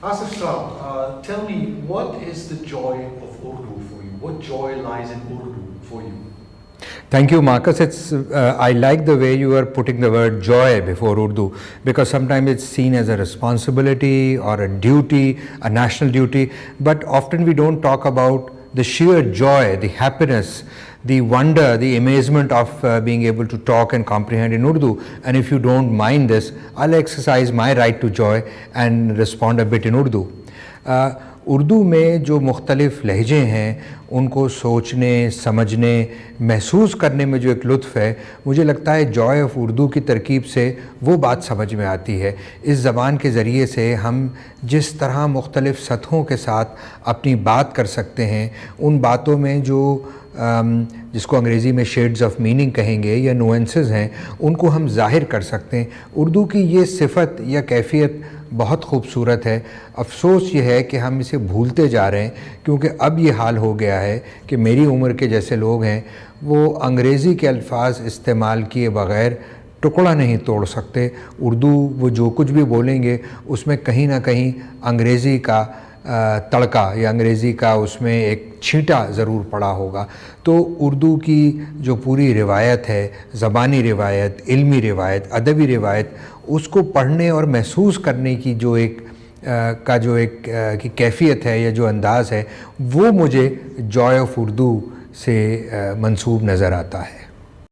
Asif Saab, tell me, what is the joy of Urdu for you? What joy lies in Urdu for you? Thank you, Marcus. I like the way you are putting the word joy before Urdu, because sometimes it's seen as a responsibility or a duty, a national duty, but often we don't talk about the sheer joy, the happiness, the wonder, the amazement of being able to talk and comprehend in Urdu. And if you don't mind this, I'll exercise my right to joy and respond a bit in Urdu. Urdu में जो मुख्तलिफ़ लहजे हैं उनको सोचने, समझने, महसूस करने में जो एक लुत्फ़ है, मुझे लगता है जॉय ऑफ उर्दू की तरकीब से वो बात समझ में आती है। इस ज़बान के ज़रिए से हम जिस तरह मुख्तलिफ़ सतहों के साथ अपनी बात कर सकते हैं, उन बातों में जो जिसको अंग्रेज़ी में शेड्स ऑफ मीनिंग कहेंगे या नुएंसेस हैं, उनको हम ज़ाहिर कर सकते हैं। उर्दू की ये सिफ़त या कैफ़ियत बहुत खूबसूरत है। अफ़सोस ये है कि हम इसे भूलते जा रहे हैं, क्योंकि अब ये हाल हो गया है कि मेरी उम्र के जैसे लोग हैं वो अंग्रेज़ी के अल्फाज इस्तेमाल किए बग़ैर टुकड़ा नहीं तोड़ सकते। उर्दू वो जो कुछ भी बोलेंगे उसमें कहीं ना कहीं अंग्रेज़ी का तड़का या अंग्रेज़ी का उसमें एक छींटा ज़रूर पड़ा होगा। तो उर्दू की जो पूरी रिवायत है, ज़बानी रिवायत, इल्मी रिवायत, अदबी रिवायत, उसको पढ़ने और महसूस करने की जो एक की कैफ़ियत है या जो अंदाज़ है, वो मुझे जॉय ऑफ उर्दू से मंसूब नज़र आता है।